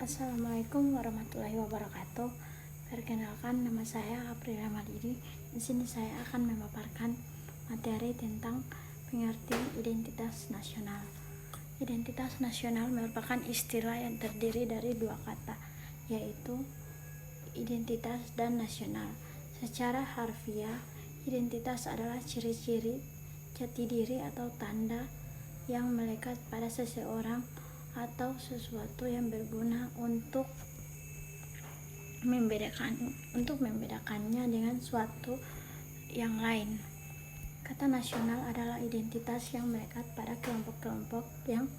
Assalamualaikum warahmatullahi wabarakatuh. Perkenalkan, nama saya April Ramadidi. Di sini saya akan memaparkan materi tentang pengertian identitas nasional. Identitas nasional merupakan istilah yang terdiri dari dua kata, yaitu identitas dan nasional. Secara harfiah, identitas adalah ciri-ciri jati diri atau tanda yang melekat pada seseorang atau sesuatu yang berguna untuk membedakannya dengan suatu yang lain. Kata nasional adalah identitas yang melekat pada kelompok-kelompok yang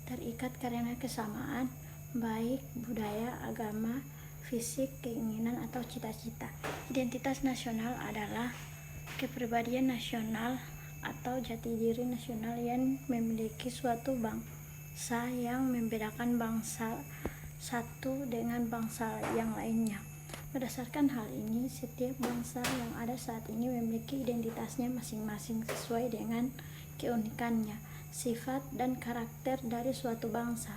terikat karena kesamaan baik budaya, agama, fisik, keinginan, atau cita-cita. Identitas nasional adalah kepribadian nasional atau jati diri nasional yang memiliki suatu bangsa yang membedakan bangsa satu dengan bangsa yang lainnya. Berdasarkan hal ini, setiap bangsa yang ada saat ini memiliki identitasnya masing-masing sesuai dengan keunikannya, sifat, dan karakter dari suatu bangsa.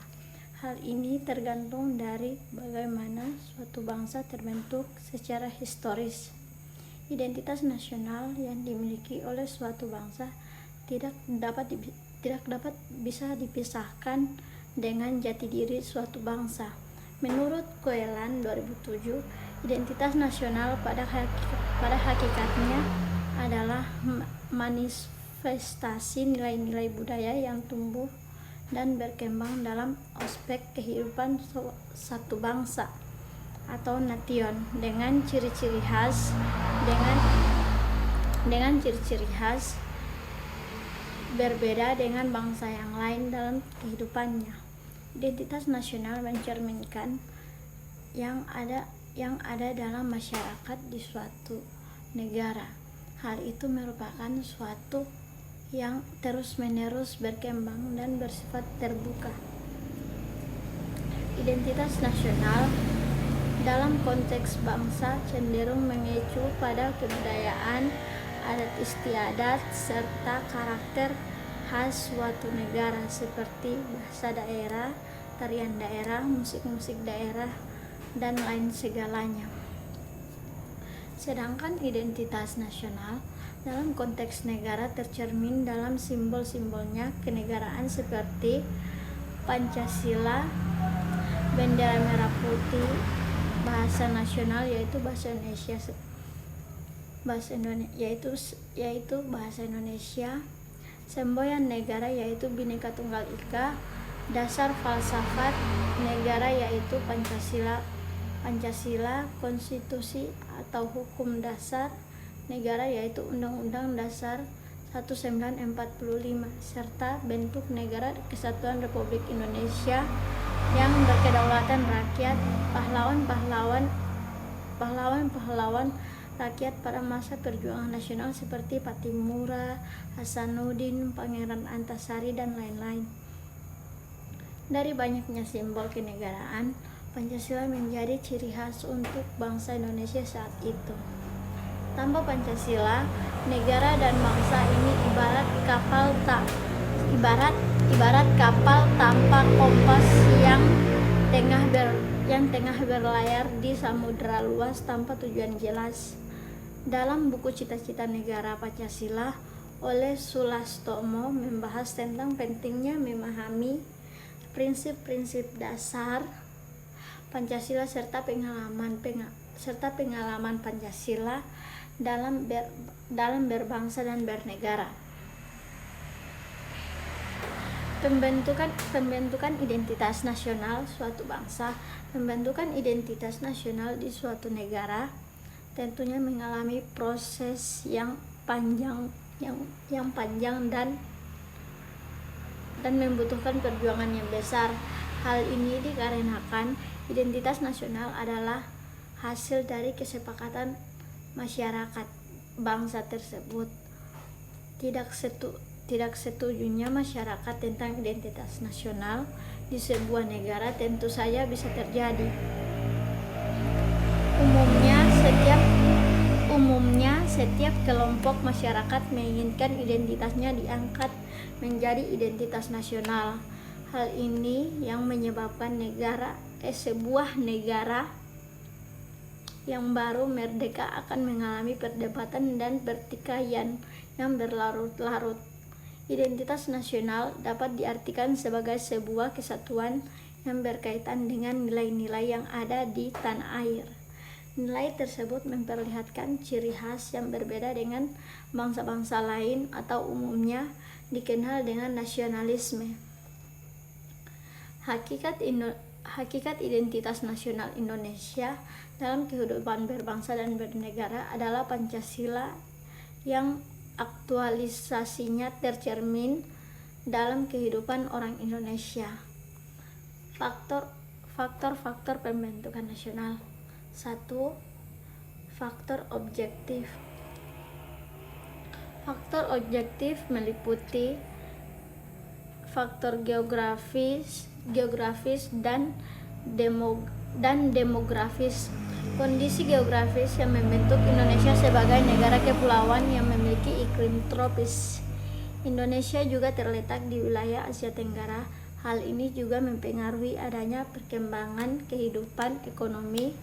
Hal ini tergantung dari bagaimana suatu bangsa terbentuk secara historis. Identitas nasional yang dimiliki oleh suatu bangsa tidak dapat bisa dipisahkan dengan jati diri suatu bangsa. Menurut Koelan 2007, identitas nasional pada hakikatnya adalah manifestasi nilai-nilai budaya yang tumbuh dan berkembang dalam aspek kehidupan satu bangsa atau nation dengan ciri-ciri khas berbeda dengan bangsa yang lain dalam kehidupannya. Identitas nasional mencerminkan yang ada dalam masyarakat di suatu negara. Hal itu merupakan suatu yang terus-menerus berkembang dan bersifat terbuka. Identitas nasional dalam konteks bangsa cenderung mengacu pada kebudayaan, adat istiadat, serta karakter khas suatu negara seperti bahasa daerah, tarian daerah, musik-musik daerah, dan lain segalanya. Sedangkan identitas nasional dalam konteks negara tercermin dalam simbol-simbolnya kenegaraan seperti Pancasila, bendera merah putih, bahasa nasional yaitu bahasa Indonesia, semboyan negara yaitu Bhinneka Tunggal Ika, dasar falsafat negara yaitu Pancasila, konstitusi atau hukum dasar negara yaitu Undang-Undang Dasar 1945, serta bentuk negara Kesatuan Republik Indonesia yang berkedaulatan rakyat, pahlawan rakyat pada masa perjuangan nasional seperti Pattimura, Hasanuddin, Pangeran Antasari, dan lain-lain. Dari banyaknya simbol kenegaraan, Pancasila menjadi ciri khas untuk bangsa Indonesia saat itu. Tanpa Pancasila, negara dan bangsa ini ibarat kapal tanpa kompas yang tengah berlayar di samudera luas tanpa tujuan jelas. Dalam buku Cita-Cita Negara Pancasila oleh Sulastomo membahas tentang pentingnya memahami prinsip-prinsip dasar Pancasila serta pengalaman Pancasila dalam berbangsa dan bernegara. Pembentukan identitas nasional suatu bangsa, pembentukan identitas nasional di suatu negara tentunya mengalami proses yang panjang dan membutuhkan perjuangan yang besar. Hal ini dikarenakan identitas nasional adalah hasil dari kesepakatan masyarakat bangsa tersebut. Tidak setujunya masyarakat tentang identitas nasional di sebuah negara tentu saja bisa terjadi. Umumnya setiap kelompok masyarakat menginginkan identitasnya diangkat menjadi identitas nasional. Hal ini yang menyebabkan sebuah negara yang baru merdeka akan mengalami perdebatan dan pertikaian yang berlarut-larut. Identitas nasional dapat diartikan sebagai sebuah kesatuan yang berkaitan dengan nilai-nilai yang ada di tanah air. Nilai tersebut memperlihatkan ciri khas yang berbeda dengan bangsa-bangsa lain atau umumnya dikenal dengan nasionalisme. Hakikat identitas nasional Indonesia dalam kehidupan berbangsa dan bernegara adalah Pancasila yang aktualisasinya tercermin dalam kehidupan orang Indonesia. Faktor-faktor pembentukan nasional. 1. Faktor objektif. Faktor objektif meliputi faktor geografis dan demografis. Kondisi geografis yang membentuk Indonesia sebagai negara kepulauan yang memiliki iklim tropis. Indonesia juga terletak di wilayah Asia Tenggara. Hal ini juga mempengaruhi adanya perkembangan kehidupan ekonomi,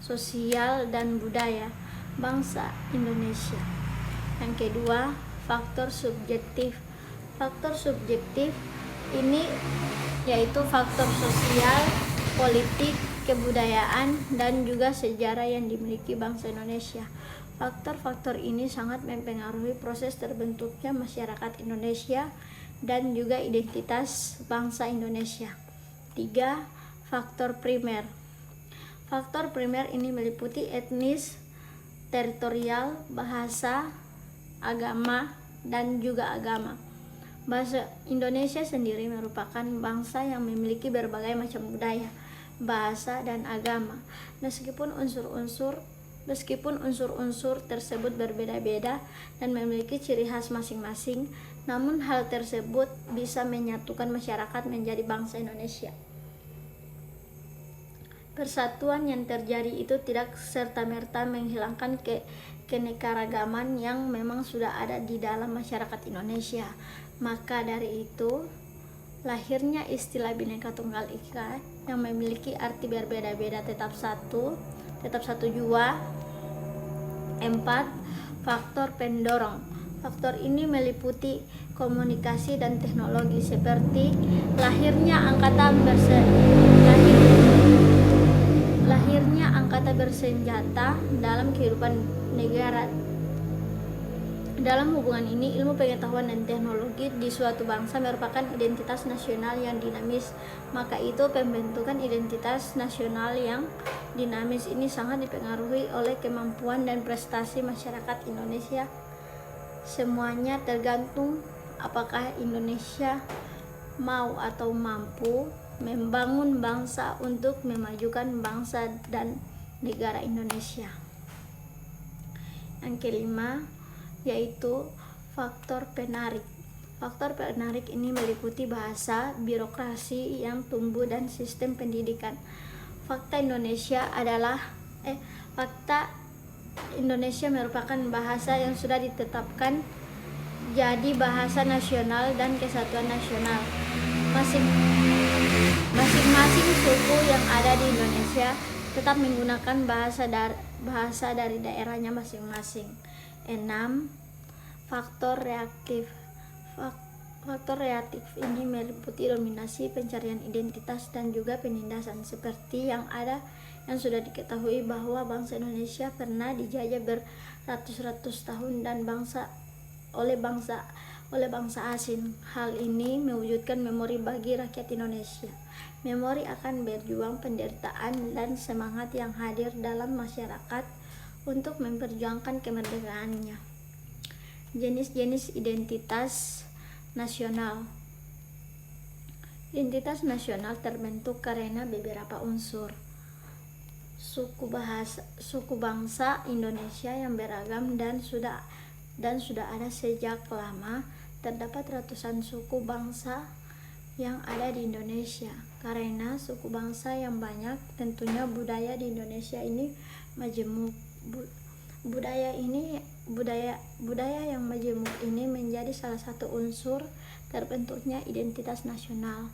sosial, dan budaya bangsa Indonesia. Yang kedua, faktor subjektif. Faktor subjektif ini yaitu faktor sosial, politik, kebudayaan, dan juga sejarah yang dimiliki bangsa Indonesia. Faktor-faktor ini sangat mempengaruhi proses terbentuknya masyarakat Indonesia dan juga identitas bangsa Indonesia. 3. Faktor primer. Faktor primer ini meliputi etnis, teritorial, bahasa, agama, dan juga agama. Bahasa Indonesia sendiri merupakan bangsa yang memiliki berbagai macam budaya, bahasa, dan agama. Meskipun unsur-unsur tersebut berbeda-beda dan memiliki ciri khas masing-masing, namun hal tersebut bisa menyatukan masyarakat menjadi bangsa Indonesia. Persatuan yang terjadi itu tidak serta-merta menghilangkan keanekaragaman yang memang sudah ada di dalam masyarakat Indonesia. Maka dari itu, lahirnya istilah Bhinneka Tunggal Ika yang memiliki arti berbeda-beda tetap satu jua. 4. Faktor pendorong. Faktor ini meliputi komunikasi dan teknologi seperti lahirnya angkatan bersenjata dalam kehidupan negara. Dalam hubungan ini, ilmu pengetahuan dan teknologi di suatu bangsa merupakan identitas nasional yang dinamis. Maka itu pembentukan identitas nasional yang dinamis ini sangat dipengaruhi oleh kemampuan dan prestasi masyarakat Indonesia. Semuanya tergantung apakah Indonesia mau atau mampu membangun bangsa untuk memajukan bangsa dan negara Indonesia. Yang kelima yaitu faktor penarik. Faktor penarik ini meliputi bahasa, birokrasi yang tumbuh, dan sistem pendidikan. Fakta Indonesia merupakan bahasa yang sudah ditetapkan jadi bahasa nasional dan kesatuan nasional. Masing-masing suku yang ada di Indonesia tetap menggunakan bahasa dari daerahnya masing-masing. 6. Faktor reaktif. Faktor reaktif ini meliputi dominasi, pencarian identitas, dan juga penindasan. Seperti yang sudah diketahui bahwa bangsa Indonesia pernah dijajah beratus-ratus tahun dan oleh bangsa asing. Hal ini mewujudkan memori bagi rakyat Indonesia. Memori akan berjuang, penderitaan, dan semangat yang hadir dalam masyarakat untuk memperjuangkan kemerdekaannya. Jenis-jenis identitas nasional. Identitas nasional terbentuk karena beberapa unsur. Suku bangsa Indonesia yang beragam dan sudah ada sejak lama. Terdapat ratusan suku bangsa yang ada di Indonesia. Karena suku bangsa yang banyak, tentunya budaya di Indonesia ini majemuk. Budaya yang majemuk ini menjadi salah satu unsur terbentuknya identitas nasional.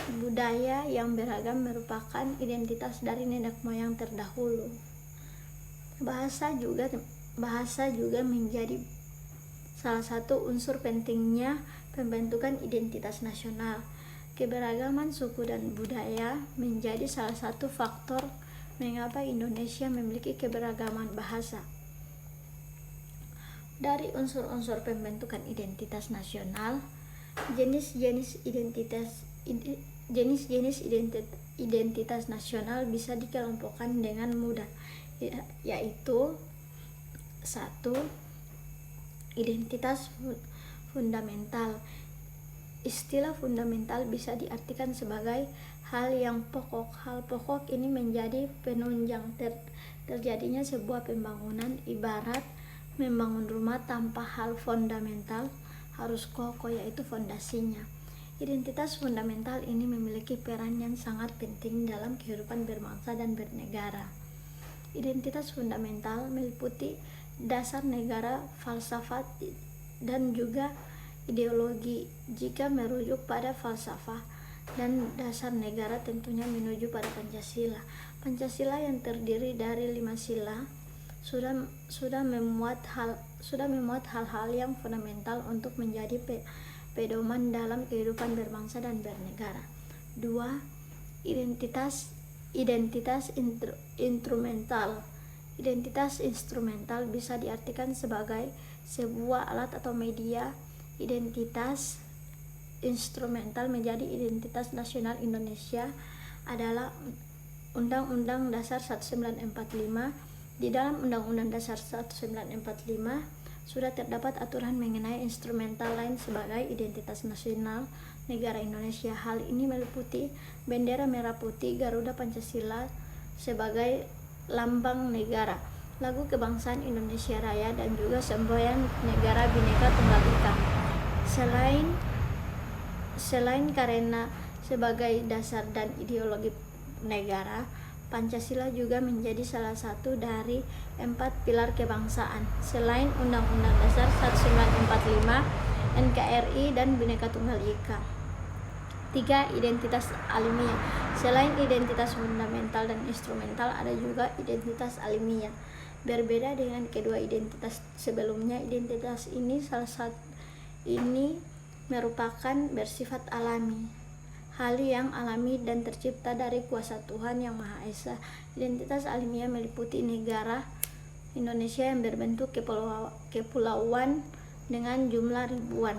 Budaya yang beragam merupakan identitas dari nenek moyang terdahulu. Bahasa juga menjadi salah satu unsur pentingnya pembentukan identitas nasional. Keberagaman suku dan budaya menjadi salah satu faktor mengapa Indonesia memiliki keberagaman bahasa. Dari unsur-unsur pembentukan identitas nasional, jenis-jenis identitas nasional bisa dikelompokkan dengan mudah, yaitu 1. Identitas fundamental. Istilah fundamental bisa diartikan sebagai hal yang pokok. Hal pokok ini menjadi penunjang terjadinya sebuah pembangunan. Ibarat membangun rumah tanpa hal fundamental harus kokoh, yaitu fondasinya. Identitas fundamental ini memiliki peran yang sangat penting dalam kehidupan berbangsa dan bernegara. Identitas fundamental meliputi dasar negara, falsafat, dan juga ideologi. Jika merujuk pada falsafah dan dasar negara, tentunya menuju pada Pancasila. Pancasila yang terdiri dari 5 sila sudah memuat hal-hal yang fundamental untuk menjadi pedoman dalam kehidupan berbangsa dan bernegara. 2. Identitas instrumental. Identitas instrumental bisa diartikan sebagai sebuah alat atau media. Identitas instrumental menjadi identitas nasional Indonesia adalah Undang-Undang Dasar 1945. Di dalam Undang-Undang Dasar 1945 sudah terdapat aturan mengenai instrumental lain sebagai identitas nasional negara Indonesia. Hal ini meliputi bendera merah putih, Garuda Pancasila sebagai lambang negara, lagu kebangsaan Indonesia Raya, dan juga semboyan negara Bhinneka Tunggal Ika. Selain karena sebagai dasar dan ideologi negara, Pancasila juga menjadi salah satu dari 4 pilar kebangsaan. Selain Undang-Undang Dasar 1945, NKRI, dan Bhinneka Tunggal Ika. 3. Identitas alamiah. Selain identitas fundamental dan instrumental, ada juga identitas alamiah. Berbeda dengan kedua identitas sebelumnya, identitas ini merupakan bersifat alami, hal yang alami dan tercipta dari kuasa Tuhan Yang Maha Esa. Identitas alamiah meliputi negara Indonesia yang berbentuk kepulauan dengan jumlah ribuan.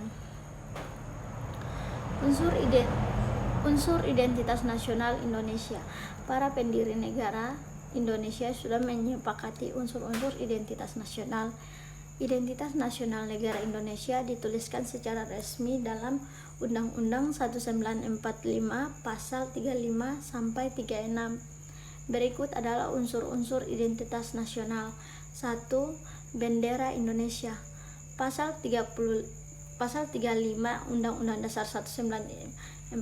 Unsur identitas nasional Indonesia. Para pendiri negara Indonesia sudah menyepakati unsur-unsur identitas nasional. Identitas nasional negara Indonesia dituliskan secara resmi dalam Undang-Undang 1945 pasal 35 sampai 36. Berikut adalah unsur-unsur identitas nasional. 1. Bendera Indonesia. Pasal 35 Undang-Undang Dasar 1945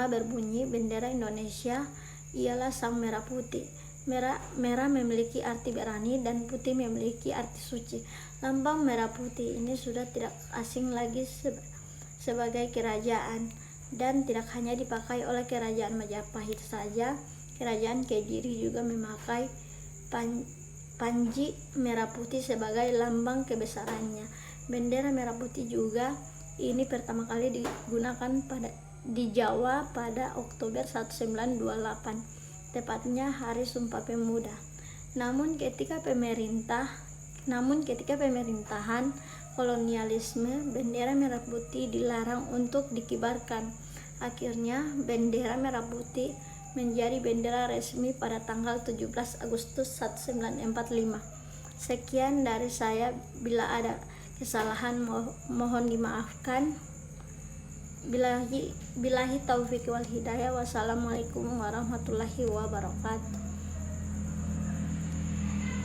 berbunyi, bendera Indonesia ialah sang merah putih. Merah memiliki arti berani dan putih memiliki arti suci. Lambang merah putih ini sudah tidak asing lagi sebagai kerajaan, dan tidak hanya dipakai oleh kerajaan Majapahit saja. Kerajaan Kediri juga memakai panji merah putih sebagai lambang kebesarannya. Bendera merah putih juga ini pertama kali digunakan di Jawa pada Oktober 1928. Tepatnya Hari Sumpah Pemuda. Namun ketika pemerintahan kolonialisme, bendera merah putih dilarang untuk dikibarkan. Akhirnya bendera merah putih menjadi bendera resmi pada tanggal 17 Agustus 1945. Sekian dari saya, bila ada kesalahan mohon dimaafkan. Bilahi taufik wal hidayah. Wassalamualaikum warahmatullahi wabarakatuh.